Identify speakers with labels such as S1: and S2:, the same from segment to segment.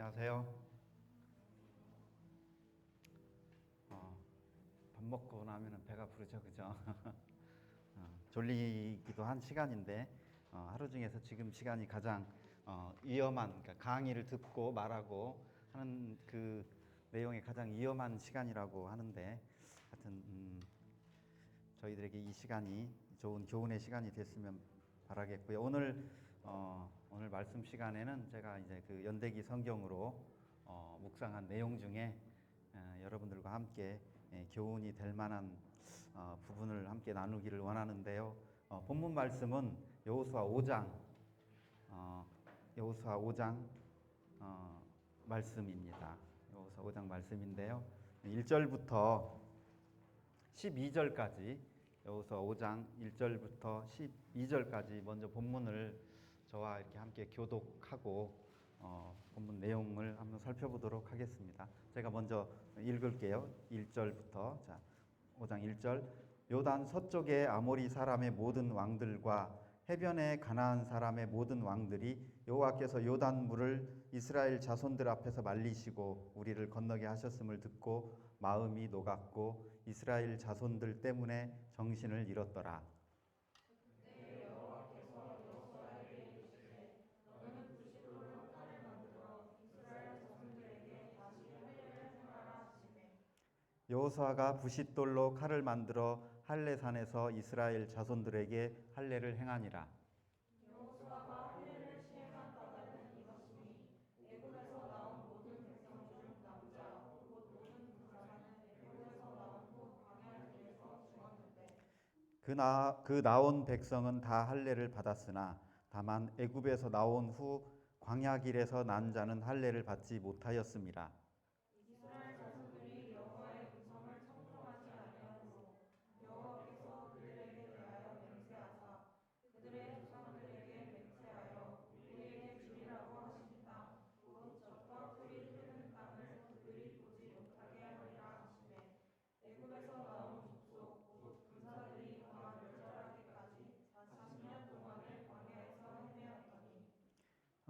S1: 안녕하세요. 밥 먹고 나면은 배가 부르죠, 그죠? 졸리기도 한 시간인데 하루 중에서 지금 시간이 가장 위험한, 그러니까 강의를 듣고 말하고 하는 그 내용이 가장 위험한 시간이라고 하는데, 하여튼 저희들에게 이 시간이 좋은 교훈의 시간이 됐으면 바라겠고요. 오늘 말씀 시간에는 제가 이제 그 연대기 성경으로 묵상한 내용 중에 여러분들과 함께 교훈이 될 만한 부분을 함께 나누기를 원하는데요. 본문 말씀은 여호수아 5장 여호수아 5장 말씀입니다. 여호수아 5장 말씀인데요. 1절부터 12절까지, 여호수아 5장 1절부터 12절까지 먼저 본문을 저와 이렇게 함께 교독하고 본문 내용을 한번 살펴보도록 하겠습니다. 제가 먼저 읽을게요. 1절부터. 자, 5장 1절. 요단 서쪽의 아모리 사람의 모든 왕들과 해변의 가나안 사람의 모든 왕들이 여호와께서 요단 물을 이스라엘 자손들 앞에서 말리시고 우리를 건너게 하셨음을 듣고 마음이 녹았고 이스라엘 자손들 때문에 정신을 잃었더라. 여호수아가 부싯돌로 칼을 만들어 할례산에서 이스라엘 자손들에게 할례를 행하니라. 그 나온 백성은 다 할례를 받았으나 다만 애굽에서 나온 후 광야길에서 난 자는 할례를 받지 못하였습니다.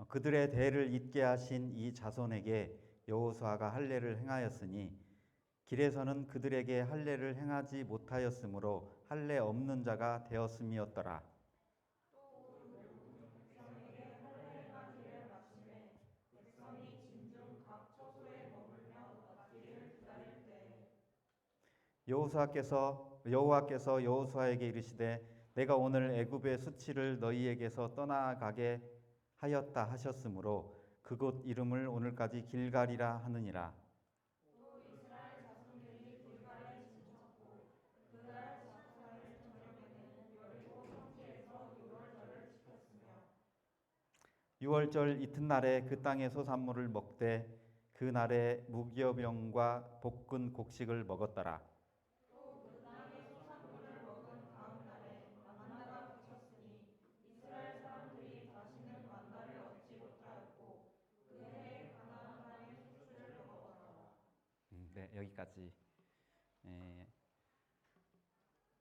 S1: 그들의 대를 잇게 하신 이 자손에게 여호수아가 할례를 행하였으니 길에서는 그들에게 할례를 행하지 못하였으므로 할례 없는 자가 되었음이었더라. 여호와께서 여호수아에게 이르시되 내가 오늘 애굽의 수치를 너희에게서 떠나가게 하였다 하셨으므로 그곳 이름을 오늘까지 길갈이라 하느니라. 유월절 이튿날에 그 땅의 소산물을 먹되 그 날에 무교병과 볶은 곡식을 먹었더라. 네, 여기까지.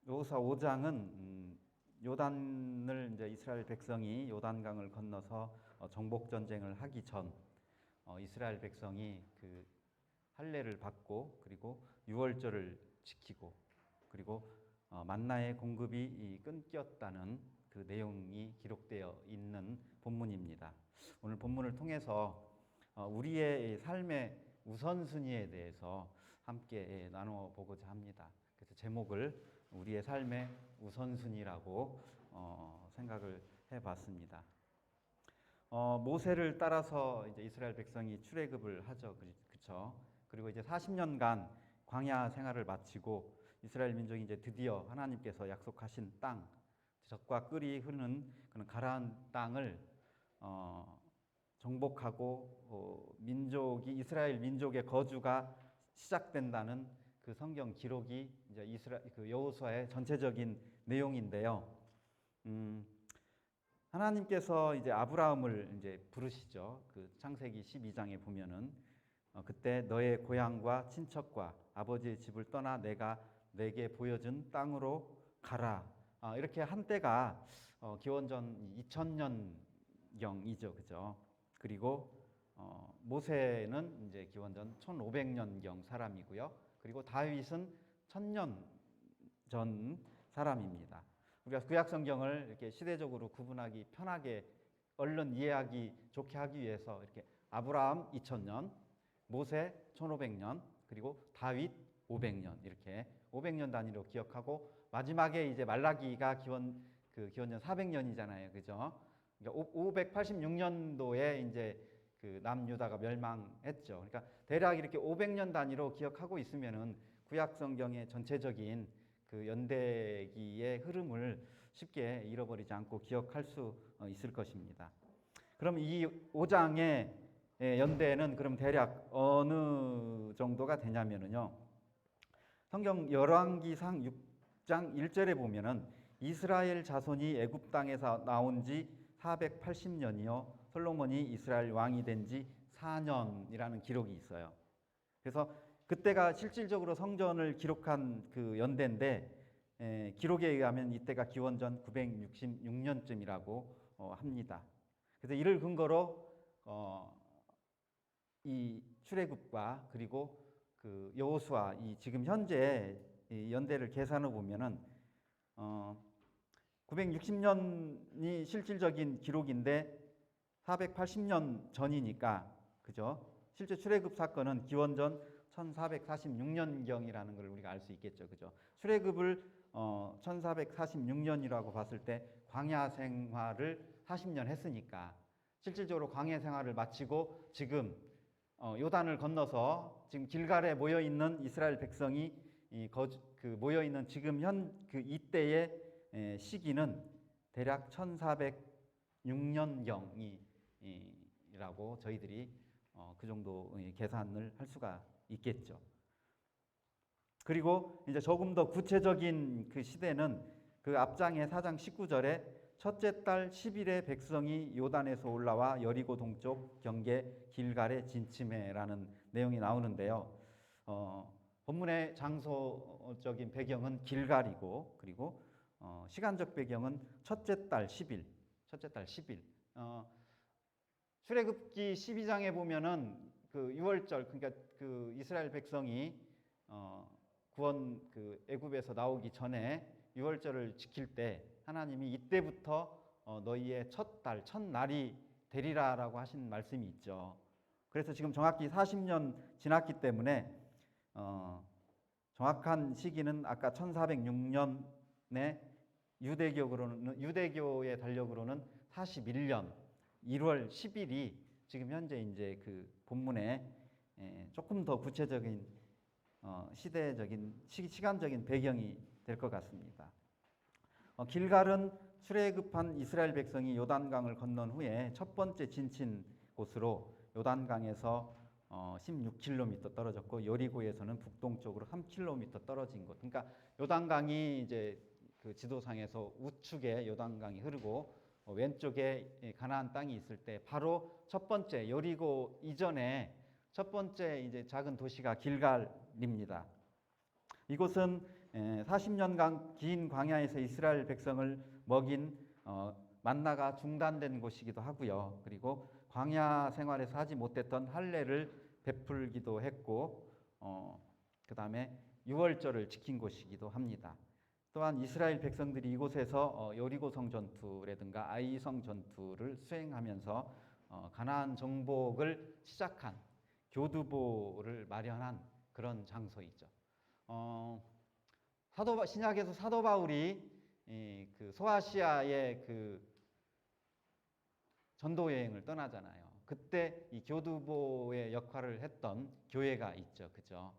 S1: 여호수아 5장은 요단을 이제 이스라엘 백성이 요단강을 건너서 정복 전쟁을 하기 전 이스라엘 백성이 그 할례를 받고 그리고 유월절을 지키고 그리고 만나의 공급이 끊겼다는 그 내용이 기록되어 있는 본문입니다. 오늘 본문을 통해서 우리의 삶의 우선순위에 대해서 함께 나누어 보고자 합니다. 그래서 제목을 우리의 삶의 우선순위라고 생각을 해봤습니다. 모세를 따라서 이제 이스라엘 백성이 출애굽을 하죠, 그렇죠? 그리고 이제 40년간 광야 생활을 마치고 이스라엘 민족이 이제 드디어 하나님께서 약속하신 땅, 젖과 꿀이 흐르는 그런 가나안 땅을 정복하고 이스라엘 민족의 거주가 시작된다는 그 성경 기록이 이제 그 여호수아의 전체적인 내용인데요. 하나님께서 이제 아브라함을 이제 부르시죠. 그 창세기 12장에 보면은 그때 너의 고향과 친척과 아버지의 집을 떠나 내가 내게 보여준 땅으로 가라. 이렇게 한때가 기원전 2000년경이죠, 그죠? 그리고 모세는 이제 기원전 1500년경 사람이고요. 그리고 다윗은 1000년 전 사람입니다. 우리가 구약 성경을 이렇게 시대적으로 구분하기 편하게 얼른 이해하기 좋게 하기 위해서 이렇게 아브라함 2000년, 모세 1500년, 그리고 다윗 500년 이렇게 500년 단위로 기억하고 마지막에 이제 말라기가 기원전 400년이잖아요. 그죠? 그러니까 586년도에 이제 그 남유다가 멸망했죠. 그러니까 대략 이렇게 500년 단위로 기억하고 있으면은 구약 성경의 전체적인 그 연대기의 흐름을 쉽게 잃어버리지 않고 기억할 수 있을 것입니다. 그럼 이 5장의 연대는 그럼 대략 어느 정도가 되냐면은요. 성경 열왕기상 6장 1절에 보면은 이스라엘 자손이 애굽 땅에서 나온 지 480년이요 솔로몬이 이스라엘 왕이 된 지 4년이라는 기록이 있어요. 그래서 그때가 실질적으로 성전을 기록한 그 연대인데 기록에 의하면 이때가 기원전 966년쯤이라고 합니다. 그래서 이를 근거로 이 출애굽과 그리고 그 여호수아 이 지금 현재 이 연대를 계산해 보면은 960년이 실질적인 기록인데 480년 전이니까 그죠? 실제 출애굽 사건은 기원전 1446년경이라는 걸 우리가 알 수 있겠죠. 그죠? 출애굽을 1446년이라고 봤을 때 광야 생활을 40년 했으니까 실질적으로 광야 생활을 마치고 지금 요단을 건너서 지금 길갈에 모여 있는 이스라엘 백성이 모여 있는 지금 그 이때의 시기는 대략 1406년경이라고 저희들이 그 정도 계산을 할 수가 있겠죠. 그리고 이제 조금 더 구체적인 그 시대는 그 앞장의 4장 19절에 첫째 달 10일에 백성이 요단에서 올라와 여리고 동쪽 경계 길갈에 진침해라는 내용이 나오는데요. 본문의 장소적인 배경은 길갈이고 그리고 시간적 배경은 첫째 달 10일. 출애굽기 12장에 보면은 그 유월절 그러니까 그 이스라엘 백성이 구원 그 애굽에서 나오기 전에 유월절을 지킬 때 하나님이 이때부터 너희의 첫날이 되리라라고 하신 말씀이 있죠. 그래서 지금 정확히 40년 지났기 때문에 정확한 시기는 아까 1406년에 유대교의 달력으로는 41년 1월 10일이 지금 현재 이제 그 본문에 조금 더 구체적인 시간적인 배경이 될 것 같습니다. 길갈은 출애굽한 이스라엘 백성이 요단강을 건넌 후에 첫 번째 진친 곳으로 요단강에서 16km 떨어졌고 여리고에서는 북동쪽으로 3km 떨어진 곳. 그러니까 요단강이 이제 그 지도상에서 우측에 요단강이 흐르고 왼쪽에 가나안 땅이 있을 때 바로 첫 번째 여리고 이전에 첫 번째 이제 작은 도시가 길갈입니다. 이곳은 40년간 긴 광야에서 이스라엘 백성을 먹인 만나가 중단된 곳이기도 하고요. 그리고 광야 생활에서 하지 못했던 할례를 베풀기도 했고 그 다음에 유월절을 지킨 곳이기도 합니다. 또한 이스라엘 백성들이 이곳에서 여리고성 전투라든가 아이성 전투를 수행하면서 가나안 정복을 시작한 교두보를 마련한 그런 장소이죠. 신약에서 사도 바울이 그 소아시아의 그 전도 여행을 떠나잖아요. 그때 이 교두보의 역할을 했던 교회가 있죠, 그죠?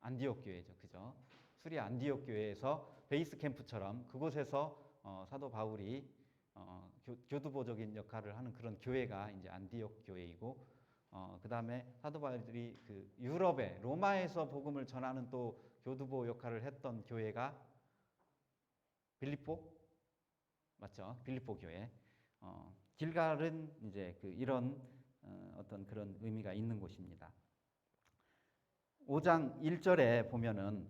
S1: 안디옥 교회죠, 그죠? 수리 안디옥 교회에서 베이스 캠프처럼 그곳에서 사도 바울이 교두보적인 역할을 하는 그런 교회가 이제 안디옥 교회이고, 그 다음에 사도 바울이 그 유럽에 로마에서 복음을 전하는 또 교두보 역할을 했던 교회가 빌립보 맞죠? 빌립보 교회. 길갈은 이제 그 이런 어떤 그런 의미가 있는 곳입니다. 5장 1절에 보면은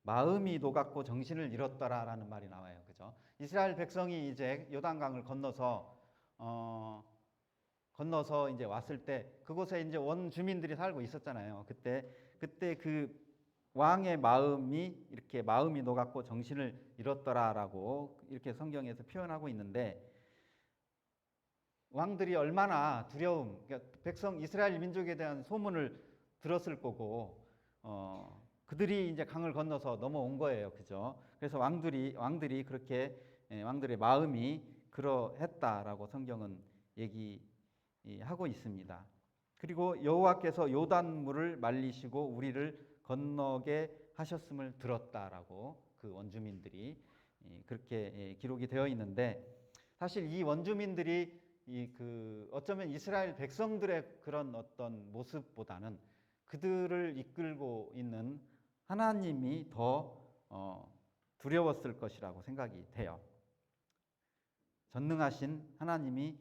S1: 마음이 녹았고 정신을 잃었더라라는 말이 나와요. 그죠? 이스라엘 백성이 이제 요단강을 건너서 건너서 이제 왔을 때 그곳에 이제 원주민들이 살고 있었잖아요. 그때 그 왕의 마음이 이렇게 마음이 녹았고 정신을 잃었더라라고 이렇게 성경에서 표현하고 있는데, 왕들이 얼마나 두려움, 그러니까 백성 이스라엘 민족에 대한 소문을 들었을 거고, 그들이 이제 강을 건너서 넘어온 거예요, 그죠? 그래서 왕들이 그렇게 왕들의 마음이 그러했다라고 성경은 얘기하고 있습니다. 그리고 여호와께서 요단물을 말리시고 우리를 건너게 하셨음을 들었다라고 그 원주민들이 그렇게 기록이 되어 있는데, 사실 이 원주민들이 어쩌면 이스라엘 백성들의 그런 어떤 모습보다는 그들을 이끌고 있는 하나님이 더 두려웠을 것이라고 생각이 돼요. 전능하신 하나님이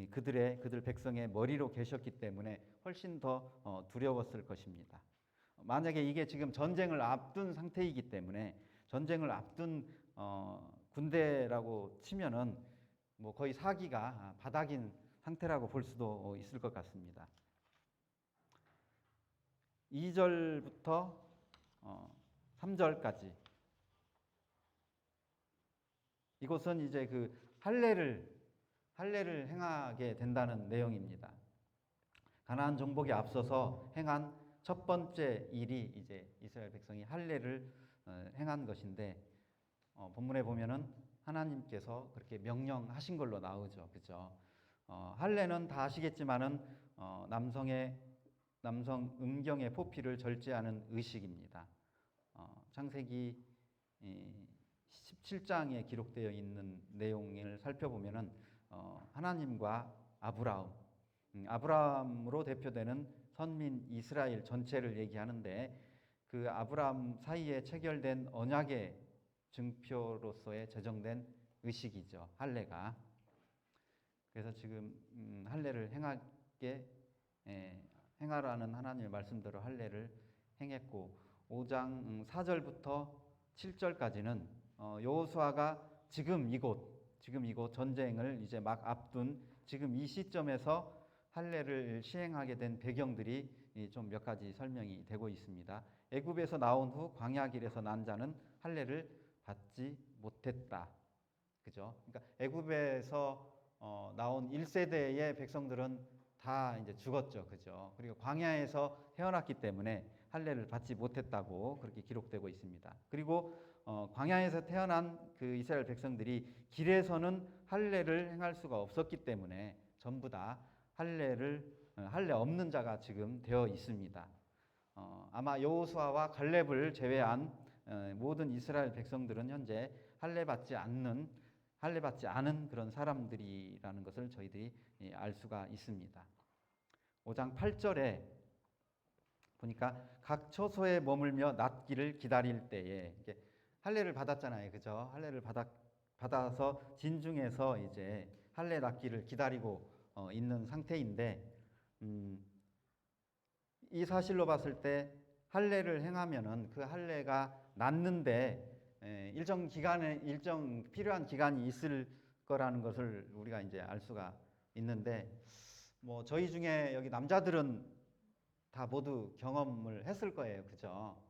S1: 그들 백성의 머리로 계셨기 때문에 훨씬 더 두려웠을 것입니다. 만약에 이게 지금 전쟁을 앞둔 상태이기 때문에, 전쟁을 앞둔 군대라고 치면은 뭐 거의 사기가 바닥인 상태라고 볼 수도 있을 것 같습니다. 2절부터 3절까지 이곳은 이제 그 할례를 행하게 된다는 내용입니다. 가나안 정복에 앞서서 행한 첫 번째 일이 이제 이스라엘 백성이 할례를 행한 것인데, 본문에 보면은 하나님께서 그렇게 명령하신 걸로 나오죠, 그죠? 할례는 다 아시겠지만은 남성 음경의 포피를 절제하는 의식입니다. 창세기 17장에 기록되어 있는 내용을 살펴보면은 하나님과 아브라함으로 대표되는 선민 이스라엘 전체를 얘기하는데, 그 아브라함 사이에 체결된 언약의 증표로서의 제정된 의식이죠, 할례가. 그래서 지금 할례를 행하라는 하나님의 말씀대로 할례를 행했고, 5장 4절부터 7절까지는 여호수아가 지금 이곳 전쟁을 이제 막 앞둔 지금 이 시점에서 할례를 시행하게 된 배경들이 좀 몇 가지 설명이 되고 있습니다. 애굽에서 나온 후 광야길에서 난 자는 할례를 받지 못했다, 그죠? 그러니까 애굽에서 나온 1세대의 백성들은 다 이제 죽었죠, 그죠? 그리고 광야에서 태어났기 때문에 할례를 받지 못했다고 그렇게 기록되고 있습니다. 그리고 광야에서 태어난 그 이스라엘 백성들이 길에서는 할례를 행할 수가 없었기 때문에 전부 다 할례 없는 자가 지금 되어 있습니다. 아마 여호수아와 갈렙을 제외한 모든 이스라엘 백성들은 현재 할례 받지 않은 그런 사람들이라는 것을 저희들이 알 수가 있습니다. 5장 8절에 보니까 각 처소에 머물며 낫기를 기다릴 때에, 할례를 받았잖아요, 그죠? 할례를 받아서 진중에서 이제 할례 낫기를 기다리고 있는 상태인데, 이 사실로 봤을 때 할례를 행하면은 그 할례가 낫는데 일정 필요한 기간이 있을 거라는 것을 우리가 이제 알 수가 있는데, 뭐 저희 중에 여기 남자들은 다 모두 경험을 했을 거예요, 그죠?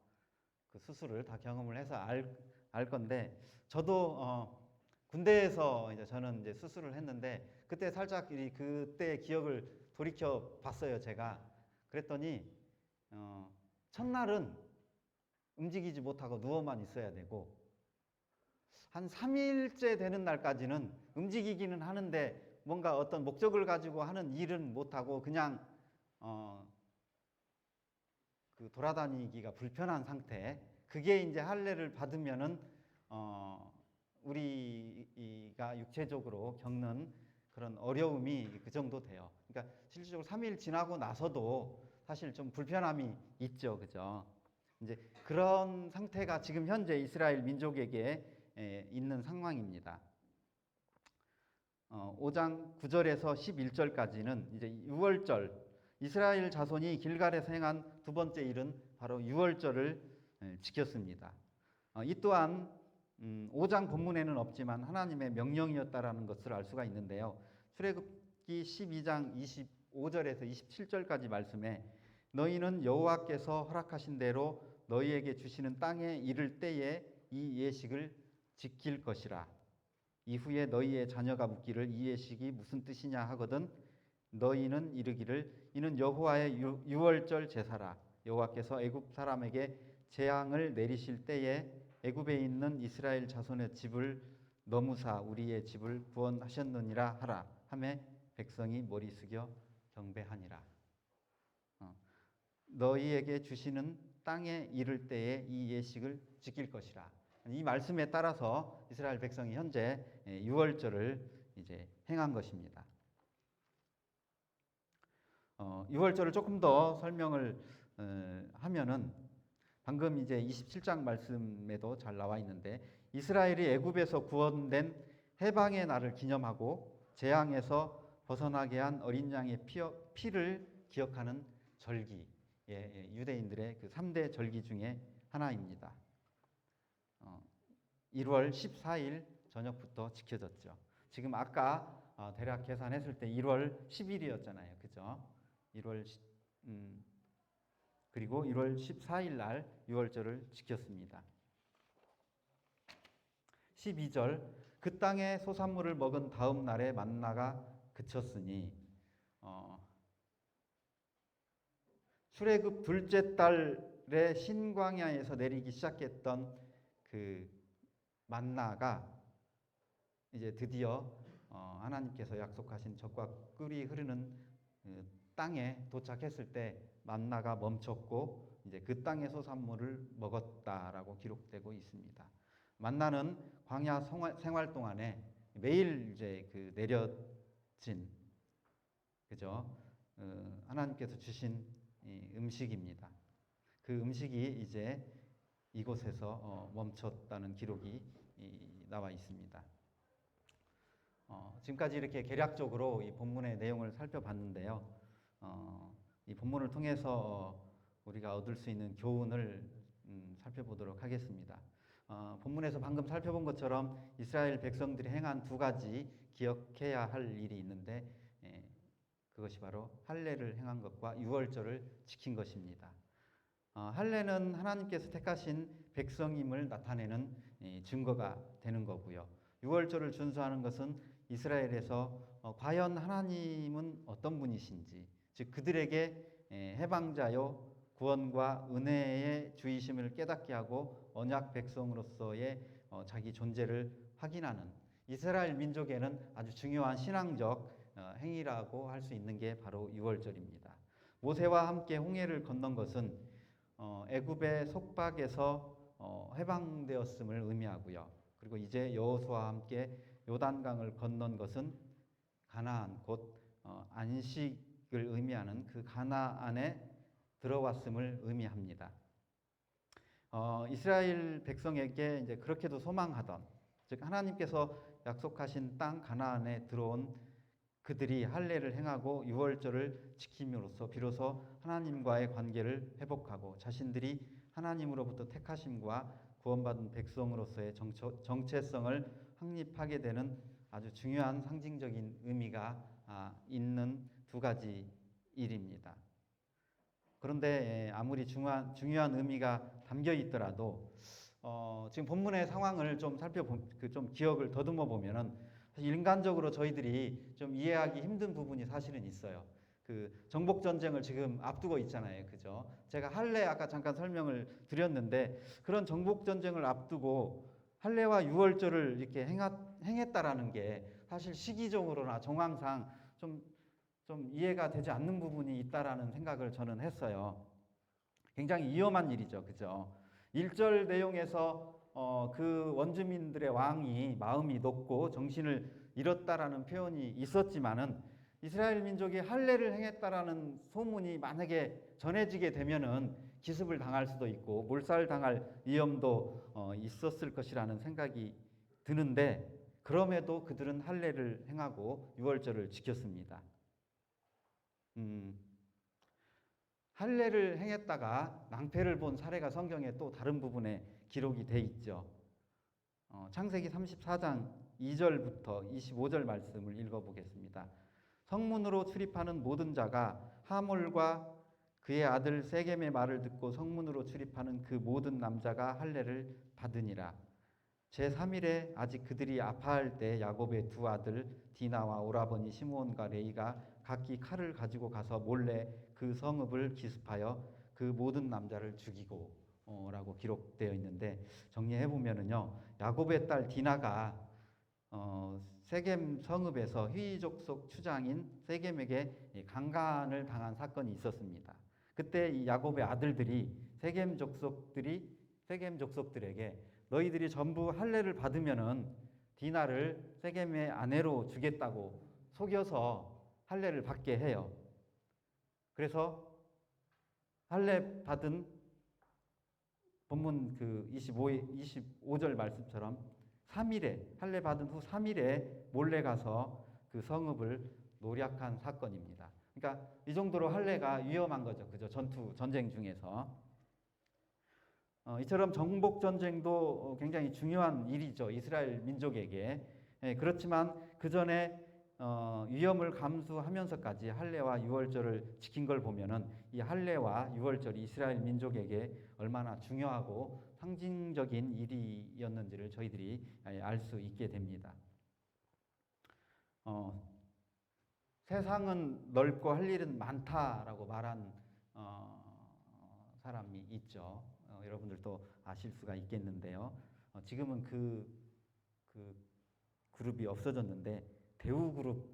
S1: 그 수술을 다 경험을 해서 알 건데, 저도 군대에서 이제 저는 이제 수술을 했는데, 그때 살짝 그때 기억을 돌이켜 봤어요, 제가. 그랬더니 첫날은 움직이지 못하고 누워만 있어야 되고, 한 3일째 되는 날까지는 움직이기는 하는데 뭔가 어떤 목적을 가지고 하는 일은 못하고 그냥 그 돌아다니기가 불편한 상태. 그게 이제 할례를 받으면은 우리가 육체적으로 겪는 그런 어려움이 그 정도 돼요. 그러니까 실질적으로 3일 지나고 나서도 사실 좀 불편함이 있죠, 그죠? 이제 그런 상태가 지금 현재 이스라엘 민족에게 있는 상황입니다. 5장 9절에서 11절까지는 이제 유월절, 이스라엘 자손이 길갈에서 행한 두 번째 일은 바로 유월절을 지켰습니다. 이 또한 5장 본문에는 없지만 하나님의 명령이었다라는 것을 알 수가 있는데요. 출애굽기 출애굽기 12장 25절에서 27절까지 말씀에 너희는 여호와께서 허락하신 대로 너희에게 주시는 땅에 이를 때에 이 예식을 지킬 것이라. 이후에 너희의 자녀가 묻기를 이 예식이 무슨 뜻이냐 하거든 너희는 이르기를 이는 여호와의 유월절 제사라. 여호와께서 애굽 사람에게 재앙을 내리실 때에 애굽에 있는 이스라엘 자손의 집을 너무사 우리의 집을 구원하셨느니라 하라 하매 백성이 머리 숙여 경배하니라. 너희에게 주시는 땅에 이를 때에 이 예식을 지킬 것이라. 이 말씀에 따라서 이스라엘 백성이 현재 유월절을 이제 행한 것입니다. 유월절을 조금 더 설명을 하면은 방금 이제 27장 말씀에도 잘 나와 있는데 이스라엘이 애굽에서 구원된 해방의 날을 기념하고 재앙에서 벗어나게 한 어린 양의 피를 기억하는 절기, 유대인들의 그 3대 절기 중에 하나입니다. 1월 14일 저녁부터 지켜졌죠. 지금 아까 대략 계산했을 때 1월 10일이었잖아요. 그죠? 그리고 1월 14일 날 유월절을 지켰습니다. 12절 그 땅의 소산물을 먹은 다음 날에 만나가 그쳤으니 출애굽 둘째 달에 신광야에서 내리기 시작했던 그 만나가 이제 드디어 하나님께서 약속하신 젖과 꿀이 흐르는 땅에 도착했을 때 만나가 멈췄고 이제 그 땅의 소산물을 먹었다라고 기록되고 있습니다. 만나는 광야 생활 동안에 매일 이제 그 내려진 그죠? 하나님께서 주신 음식입니다. 그 음식이 이제 이곳에서 멈췄다는 기록이 나와 있습니다. 지금까지 이렇게 개략적으로 이 본문의 내용을 살펴봤는데요. 이 본문을 통해서 우리가 얻을 수 있는 교훈을 살펴보도록 하겠습니다. 본문에서 방금 살펴본 것처럼 이스라엘 백성들이 행한 두 가지 기억해야 할 일이 있는데 그것이 바로 할례를 행한 것과 유월절을 지킨 것입니다. 할례는 하나님께서 택하신 백성임을 나타내는 증거가 되는 거고요. 유월절을 준수하는 것은 이스라엘에서 과연 하나님은 어떤 분이신지, 즉 그들에게 해방자요 구원과 은혜의 주이심을 깨닫게 하고 언약 백성으로서의 자기 존재를 확인하는 이스라엘 민족에는 아주 중요한 신앙적 행위라고 할 수 있는 게 바로 유월절입니다. 모세와 함께 홍해를 건넌 것은 애굽의 속박에서 해방되었음을 의미하고요. 그리고 이제 여호수아와 함께 요단강을 건넌 것은 가나안 곧 안식을 의미하는 그 가나안에 들어왔음을 의미합니다. 이스라엘 백성에게 이제 그렇게도 소망하던 즉 하나님께서 약속하신 땅 가나안에 들어온 그들이 할례를 행하고 유월절을 지킴으로써 비로소 하나님과의 관계를 회복하고 자신들이 하나님으로부터 택하심과 구원받은 백성으로서의 정체성을 확립하게 되는 아주 중요한 상징적인 의미가 있는 두 가지 일입니다. 그런데 아무리 중요한 의미가 담겨 있더라도 지금 본문의 상황을 좀 좀 기억을 더듬어 보면은 사실 인간적으로 저희들이 좀 이해하기 힘든 부분이 사실은 있어요. 그 정복 전쟁을 지금 앞두고 있잖아요, 그죠? 제가 할례 아까 잠깐 설명을 드렸는데 그런 정복 전쟁을 앞두고 할례와 유월절을 이렇게 행했다라는 게 사실 시기적으로나 정황상 좀 이해가 되지 않는 부분이 있다라는 생각을 저는 했어요. 굉장히 위험한 일이죠, 그죠? 1절 내용에서 그 원주민들의 왕이 마음이 높고 정신을 잃었다라는 표현이 있었지만은 이스라엘 민족이 할례를 행했다라는 소문이 만약에 전해지게 되면은 기습을 당할 수도 있고 몰살당할 위험도 있었을 것이라는 생각이 드는데 그럼에도 그들은 할례를 행하고 유월절을 지켰습니다. 할례를 행했다가 낭패를 본 사례가 성경에 또 다른 부분에 기록이 돼 있죠. 창세기 34장 2절부터 25절 말씀을 읽어보겠습니다. 성문으로 출입하는 모든 자가 하몰과 그의 아들 세겜의 말을 듣고 성문으로 출입하는 그 모든 남자가 할례를 받으니라. 제3일에 아직 그들이 아파할 때 야곱의 두 아들 디나와 오라버니 시므온과 레이가 각기 칼을 가지고 가서 몰래 그 성읍을 기습하여 그 모든 남자를 죽이고 라고 기록되어 있는데, 정리해 보면은요, 야곱의 딸 디나가 세겜 성읍에서 휘족속 추장인 세겜에게 강간을 당한 사건이 있었습니다. 그때 이 야곱의 아들들이 세겜 족속들에게 너희들이 전부 할례를 받으면은 디나를 세겜의 아내로 주겠다고 속여서 할례를 받게 해요. 그래서 할례 받은 본문 그 25절 말씀처럼 3일에 할례 받은 후 3일에 몰래 가서 그 성읍을 노략한 사건입니다. 그러니까 이 정도로 할례가 위험한 거죠. 그죠? 전쟁 중에서. 이처럼 정복 전쟁도 굉장히 중요한 일이죠. 이스라엘 민족에게. 그렇지만 그 전에 위험을 감수하면서까지 할례와 유월절을 지킨 걸 보면은 이 할례와 유월절이 이스라엘 민족에게 얼마나 중요하고 상징적인 일이었는지를 저희들이 알 수 있게 됩니다. 세상은 넓고 할 일은 많다라고 말한 사람이 있죠. 여러분들도 아실 수가 있겠는데요. 지금은 그 그룹이 없어졌는데 대우그룹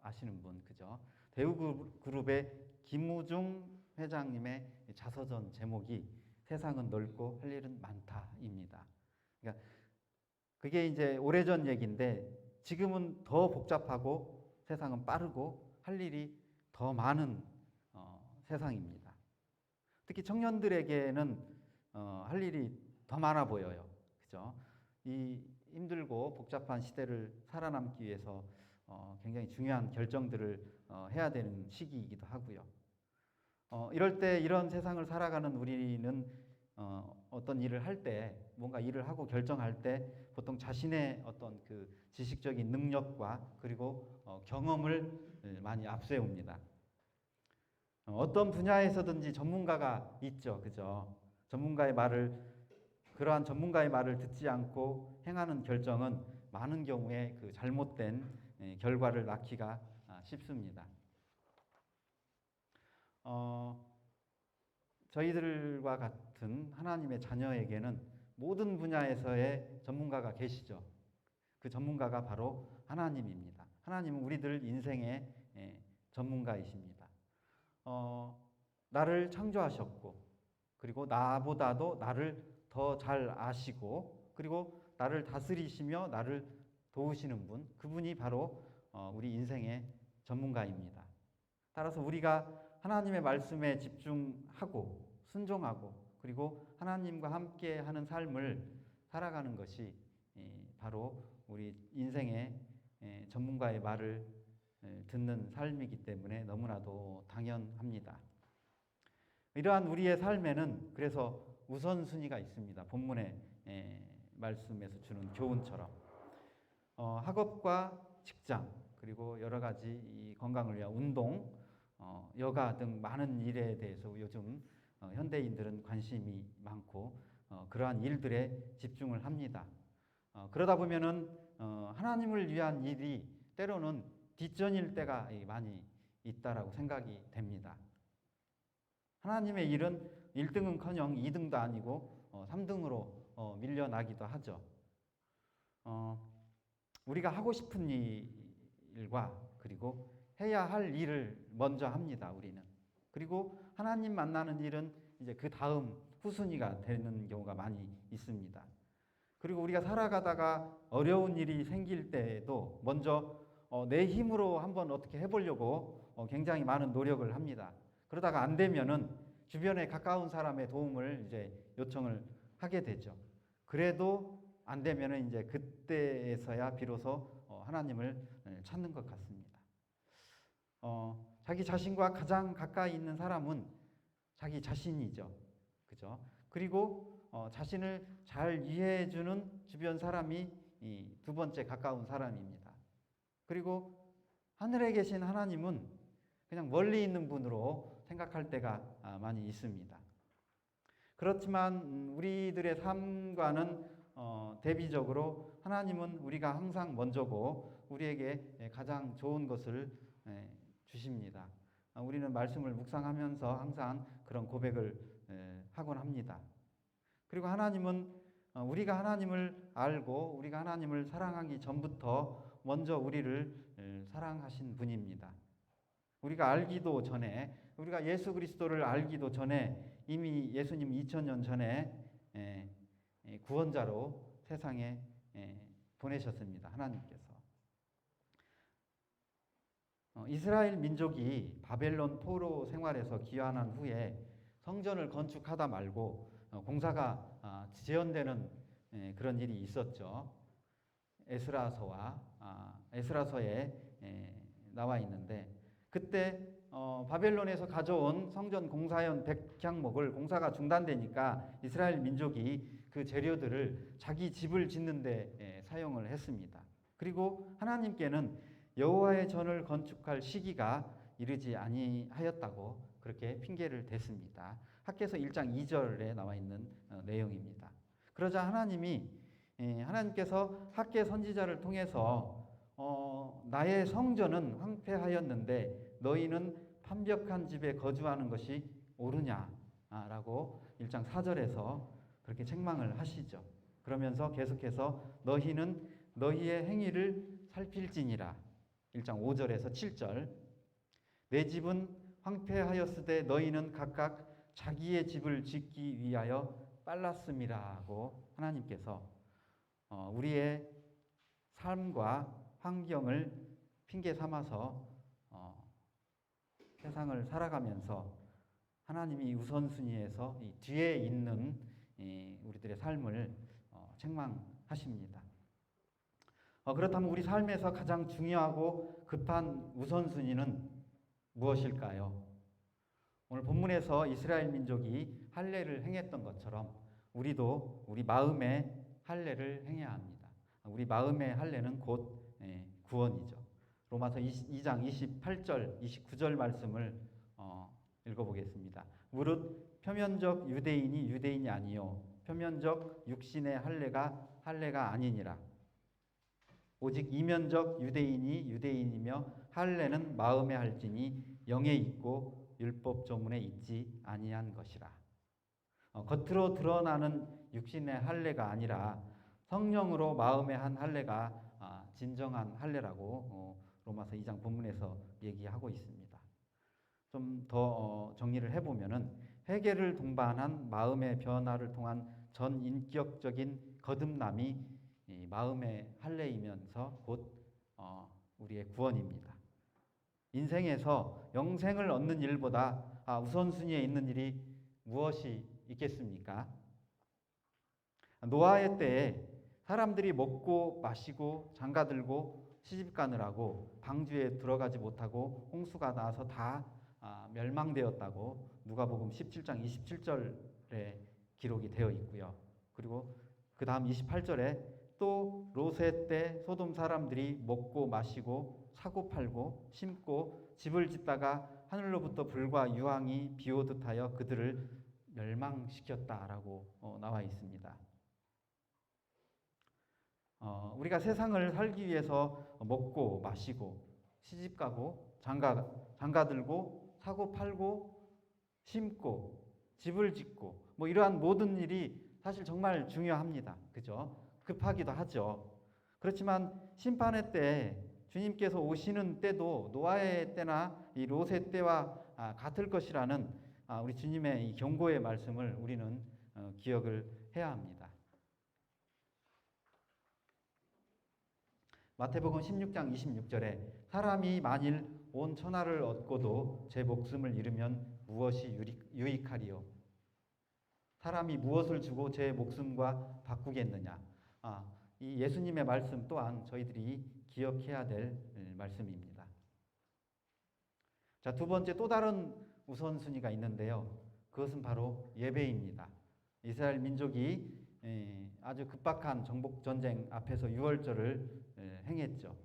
S1: 아시는 분, 그죠? 대우그룹의 김우중 회장님의 자서전 제목이 세상은 넓고 할 일은 많다입니다. 그러니까 그게 이제 오래전 얘기인데 지금은 더 복잡하고 세상은 빠르고 할 일이 더 많은 세상입니다. 특히 청년들에게는 할 일이 더 많아 보여요. 그죠? 이 힘들고 복잡한 시대를 살아남기 위해서 굉장히 중요한 결정들을 해야 되는 시기이기도 하고요. 이럴 때 이런 세상을 살아가는 우리는 어떤 일을 할 때, 뭔가 일을 하고 결정할 때 보통 자신의 어떤 그 지식적인 능력과 그리고 경험을 많이 앞세웁니다. 어떤 분야에서든지 전문가가 있죠. 그죠? 그러한 전문가의 말을 듣지 않고 행하는 결정은 많은 경우에 그 잘못된 결과를 낳기가 쉽습니다. 저희들과 같은 하나님의 자녀에게는 모든 분야에서의 전문가가 계시죠. 그 전문가가 바로 하나님입니다. 하나님은 우리들 인생의 전문가이십니다. 나를 창조하셨고, 그리고 나보다도 나를 더 잘 아시고, 그리고 나를 다스리시며 나를 도우시는 분, 그분이 바로 우리 인생의 전문가입니다. 따라서 우리가 하나님의 말씀에 집중하고 순종하고 그리고 하나님과 함께 하는 삶을 살아가는 것이 바로 우리 인생의 전문가의 말을 듣는 삶이기 때문에 너무나도 당연합니다. 이러한 우리의 삶에는 그래서 우선순위가 있습니다. 본문의 말씀에서 주는 교훈처럼 학업과 직장, 그리고 여러 가지 이 건강을 위한 운동, 여가 등 많은 일에 대해서 요즘 현대인들은 관심이 많고 그러한 일들에 집중을 합니다. 그러다 보면은 하나님을 위한 일이 때로는 뒷전일 때가 많이 있다라고 생각이 됩니다. 하나님의 일은 1등은커녕 2등도 아니고 3등으로 밀려나기도 하죠. 우리가 하고 싶은 일과 그리고 해야 할 일을 먼저 합니다. 우리는. 그리고 하나님 만나는 일은 이제 그 다음 후순위가 되는 경우가 많이 있습니다. 그리고 우리가 살아가다가 어려운 일이 생길 때에도 먼저 내 힘으로 한번 어떻게 해보려고 굉장히 많은 노력을 합니다. 그러다가 안 되면은 주변에 가까운 사람의 도움을 이제 요청을 하게 되죠. 그래도 안 되면은 이제 그때에서야 비로소 하나님을 찾는 것 같습니다. 자기 자신과 가장 가까이 있는 사람은 자기 자신이죠. 그죠? 그리고 자신을 잘 이해해주는 주변 사람이 이 두 번째 가까운 사람입니다. 그리고 하늘에 계신 하나님은 그냥 멀리 있는 분으로 생각할 때가 많이 있습니다. 그렇지만 우리들의 삶과는 대비적으로 하나님은 우리가 항상 먼저고 우리에게 가장 좋은 것을 주십니다. 우리는 말씀을 묵상하면서 항상 그런 고백을 하곤 합니다. 그리고 하나님은 우리가 하나님을 알고 우리가 하나님을 사랑하기 전부터 먼저 우리를 사랑하신 분입니다. 우리가 알기도 전에, 우리가 예수 그리스도를 알기도 전에 이미 예수님 2000년 전에 구원자로 세상에 보내셨습니다. 하나님께서. 이스라엘 민족이 바벨론 포로 생활에서 귀환한 후에 성전을 건축하다 말고 공사가 지연되는 그런 일이 있었죠. 에스라서에 나와 있는데, 그때 바벨론에서 가져온 성전 공사연 100향목을 공사가 중단되니까 이스라엘 민족이 그 재료들을 자기 집을 짓는 데 사용을 했습니다. 그리고 하나님께는 여호와의 전을 건축할 시기가 이르지 아니하였다고 그렇게 핑계를 댔습니다. 학개서 1장 2절에 나와 있는 내용입니다. 그러자 하나님께서 학개 선지자를 통해서 나의 성전은 황폐하였는데 너희는 판벽한 집에 거주하는 것이 옳으냐라고 1장 4절에서 그렇게 책망을 하시죠. 그러면서 계속해서 너희는 너희의 행위를 살필지니라 1장 5절에서 7절 내 집은 황폐하였으되 너희는 각각 자기의 집을 짓기 위하여 빨랐음이라고 하나님께서 우리의 삶과 환경을 핑계 삼아서 세상을 살아가면서 하나님이 우선순위에서 이 뒤에 있는 우리들의 삶을 책망하십니다. 그렇다면 우리 삶에서 가장 중요하고 급한 우선순위는 무엇일까요? 오늘 본문에서 이스라엘 민족이 할례를 행했던 것처럼 우리도 우리 마음의 할례를 행해야 합니다. 우리 마음의 할례는 곧 구원이죠. 로마서 2장 28절, 29절 말씀을 읽어보겠습니다. 무릇 표면적 유대인이 유대인이 아니요 표면적 육신의 할례가 아니니라. 오직 이면적 유대인이 유대인이며 할례는 마음에 할지니 영에 있고 율법 조문에 있지 아니한 것이라. 겉으로 드러나는 육신의 할례가 아니라 성령으로 마음에 한 할례가 진정한 할례라고 로마서 2장 본문에서 얘기하고 있습니다. 좀 더 정리를 해보면은 회개를 동반한 마음의 변화를 통한 전인격적인 거듭남이 마음의 할례이면서 곧 우리의 구원입니다. 인생에서 영생을 얻는 일보다 우선순위에 있는 일이 무엇이 있겠습니까? 노아의 때에 사람들이 먹고 마시고 장가들고 시집가느라고 방주에 들어가지 못하고 홍수가 나서 다 멸망되었다고 누가복음 17장 27절에 기록이 되어 있고요. 그리고 그 다음 28절에 또 롯의 때 소돔 사람들이 먹고 마시고 사고 팔고 심고 집을 짓다가 하늘로부터 불과 유황이 비오듯 하여 그들을 멸망시켰다라고 나와 있습니다. 우리가 세상을 살기 위해서 먹고 마시고 시집가고 장가들고 사고 팔고 심고 집을 짓고 뭐 이러한 모든 일이 사실 정말 중요합니다. 그죠? 급하기도 하죠. 그렇지만 심판의 때 주님께서 오시는 때도 노아의 때나 이 롯의 때와 같을 것이라는 우리 주님의 이 경고의 말씀을 우리는 기억을 해야 합니다. 마태복음 16장 26절에 사람이 만일 온 천하를 얻고도 제 목숨을 잃으면 무엇이 유익하리요? 사람이 무엇을 주고 제 목숨과 바꾸겠느냐? 이 예수님의 말씀 또한 저희들이 기억해야 될 말씀입니다. 자, 두 번째 또 다른 우선순위가 있는데요. 그것은 바로 예배입니다. 이스라엘 민족이 아주 급박한 정복 전쟁 앞에서 유월절을 행했죠.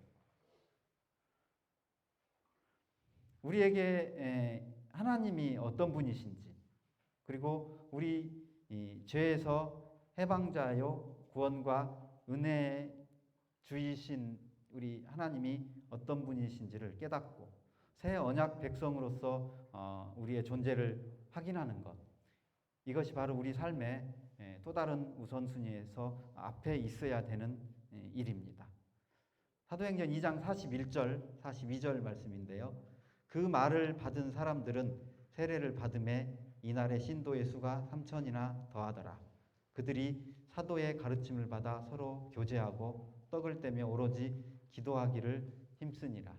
S1: 우리에게 하나님이 어떤 분이신지, 그리고 우리 이 죄에서 해방자요 구원과 은혜 주이신 우리 하나님이 어떤 분이신지를 깨닫고 새 언약 백성으로서 우리의 존재를 확인하는 것, 이것이 바로 우리 삶의 또 다른 우선순위에서 앞에 있어야 되는 일입니다. 사도행전 2장 41절, 42절 말씀인데요. 그 말을 받은 사람들은 세례를 받음에 이날의 신도의 수가 3,000이나 더하더라. 그들이 사도의 가르침을 받아 서로 교제하고 떡을 떼며 오로지 기도하기를 힘쓰니라.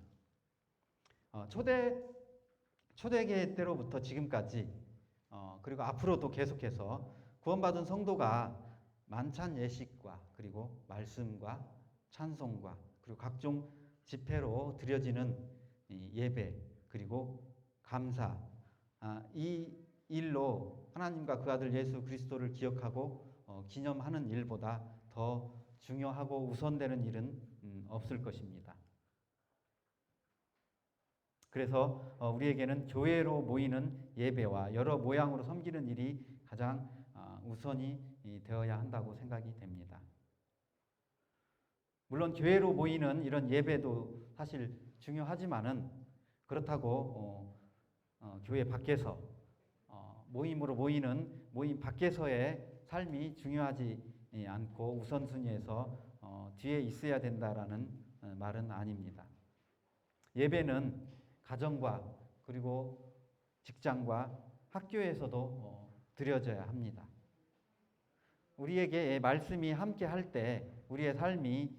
S1: 초대교회 때로부터 지금까지 그리고 앞으로도 계속해서 구원받은 성도가 만찬 예식과 그리고 말씀과 찬송과 그리고 각종 집회로 드려지는 예배 그리고 감사, 이 일로 하나님과 그 아들 예수 그리스도를 기억하고 기념하는 일보다 더 중요하고 우선되는 일은 없을 것입니다. 그래서 우리에게는 교회로 모이는 예배와 여러 모양으로 섬기는 일이 가장 우선이 되어야 한다고 생각이 됩니다. 물론 교회로 모이는 이런 예배도 사실 중요하지만은 그렇다고 교회 밖에서 모임으로 모이는 모임 밖에서의 삶이 중요하지 않고 우선순위에서 뒤에 있어야 된다라는 말은 아닙니다. 예배는 가정과 그리고 직장과 학교에서도 드려져야 합니다. 우리에게 말씀이 함께 할 때 우리의 삶이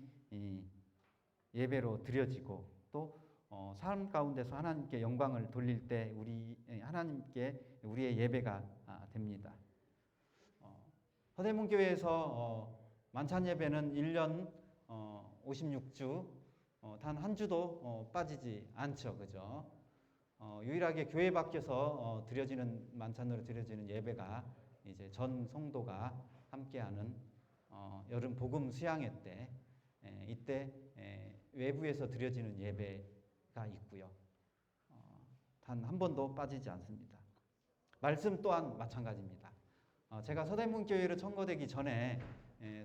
S1: 예배로 드려지고 또 삶 가운데서 하나님께 영광을 돌릴 때 하나님께 우리의 예배가 됩니다. 서대문교회에서 만찬 예배는 1년 56주 단 한 주도 빠지지 않죠, 그죠? 유일하게 교회 밖에서 드려지는 만찬으로 드려지는 예배가 이제 전 성도가 함께하는 여름 복음 수양회 때 이때 외부에서 드려지는 예배가 있고요. 단 한 번도 빠지지 않습니다. 말씀 또한 마찬가지입니다. 제가 서대문교회로 청거되기 전에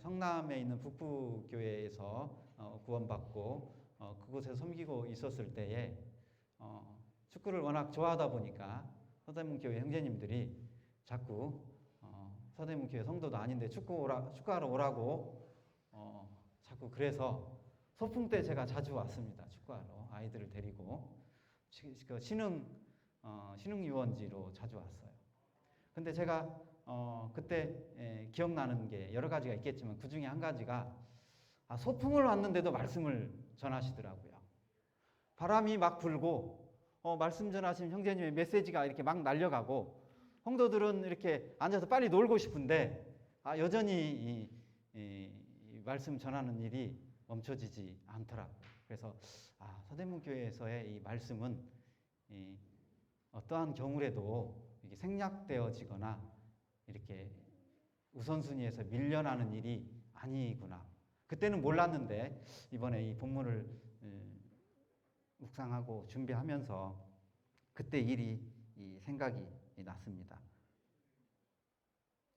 S1: 성남에 있는 북부교회에서 구원받고 그곳에서 섬기고 있었을 때에 축구를 워낙 좋아하다 보니까 서대문교회 형제님들이 자꾸 서대문교회 성도도 아닌데 축구하러 오라고 자꾸 그래서 소풍 때 제가 자주 왔습니다. 축구하러 아이들을 데리고 신흥 유원지로 자주 왔어요. 근데 제가 그때 기억나는 게 여러 가지가 있겠지만 그 중에 한 가지가 소풍을 왔는데도 말씀을 전하시더라고요. 바람이 막 불고 말씀 전하신 형제님의 메시지가 이렇게 막 날려가고 성도들은 이렇게 앉아서 빨리 놀고 싶은데 여전히 이 말씀 전하는 일이 멈춰지지 않더라고요. 그래서 서대문교회에서의 이 말씀은 어떠한 경우라도 이게 생략되어지거나 이렇게 우선순위에서 밀려나는 일이 아니구나. 그때는 몰랐는데 이번에 이 본문을 묵상하고 준비하면서 그때 일이 생각이 났습니다.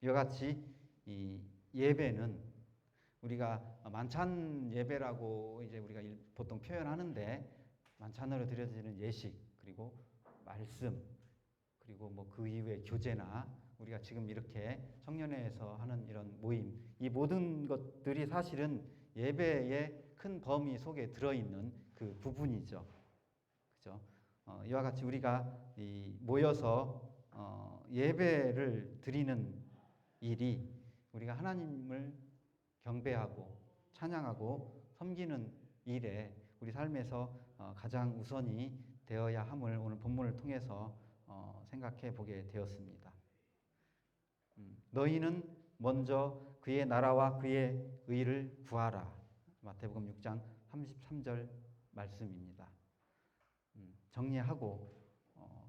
S1: 이와 같이 이 예배는 우리가 만찬 예배라고 이제 우리가 보통 표현하는데 만찬으로 드려지는 예식 그리고 말씀 그리고 뭐 그 이후에 교제나 우리가 지금 이렇게 청년회에서 하는 이런 모임, 이 모든 것들이 사실은 예배의 큰 범위 속에 들어있는 그 부분이죠. 그죠? 이와 같이 우리가 모여서 예배를 드리는 일이 우리가 하나님을 경배하고 찬양하고 섬기는 일에 우리 삶에서 가장 우선이 되어야 함을 오늘 본문을 통해서 생각해 보게 되었습니다. 너희는 먼저 그의 나라와 그의 의를 구하라. 마태복음 6장 33절 말씀입니다. 정리하고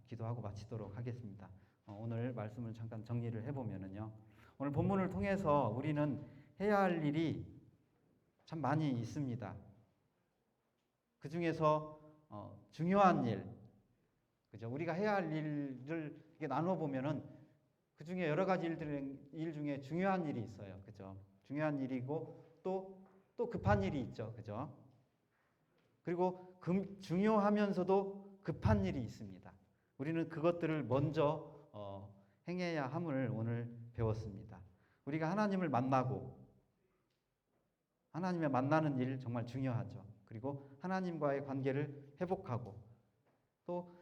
S1: 기도하고 마치도록 하겠습니다. 오늘 말씀을 잠깐 정리를 해보면요. 오늘 본문을 통해서 우리는 해야 할 일이 참 많이 있습니다. 그 중에서 중요한 일, 그죠? 우리가 해야 할 일을 이렇게 나눠 보면은 그 중에 여러 가지 일 중에 중요한 일이 있어요. 그죠? 중요한 일이고 또 급한 일이 있죠. 그죠? 그리고 중요하면서도 급한 일이 있습니다. 우리는 그것들을 먼저 행해야 함을 오늘 배웠습니다. 우리가 하나님을 만나고 하나님의 만나는 일 정말 중요하죠. 그리고 하나님과의 관계를 회복하고 또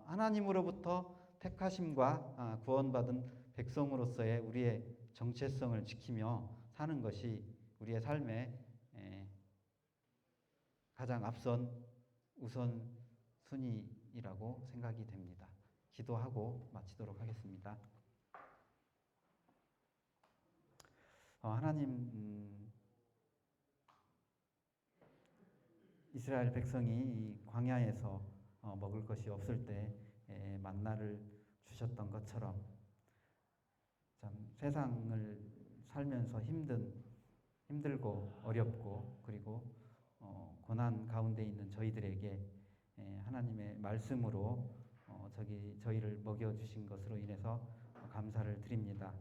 S1: 하나님으로부터 택하심과 구원받은 백성으로서의 우리의 정체성을 지키며 사는 것이 우리의 삶의 가장 앞선 우선순위라고 생각이 됩니다. 기도하고 마치도록 하겠습니다. 하나님, 이스라엘 백성이 이 광야에서 먹을 것이 없을 때 만나를 주셨던 것처럼 참 세상을 살면서 힘들고 어렵고 그리고 고난 가운데 있는 저희들에게 하나님의 말씀으로 저희를 먹여주신 것으로 인해서 감사를 드립니다.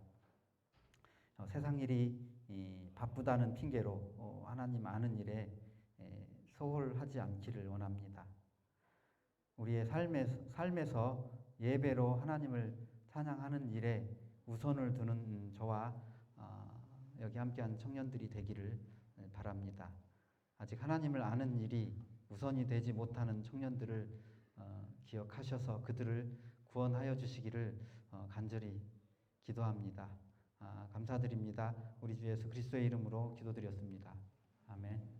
S1: 세상 일이 바쁘다는 핑계로 하나님 아는 일에 소홀하지 않기를 원합니다. 우리의 삶에서 예배로 하나님을 찬양하는 일에 우선을 두는 저와 여기 함께한 청년들이 되기를 바랍니다. 아직 하나님을 아는 일이 우선이 되지 못하는 청년들을 기억하셔서 그들을 구원하여 주시기를 간절히 기도합니다. 감사드립니다. 우리 주 예수 그리스도의 이름으로 기도드렸습니다. 아멘.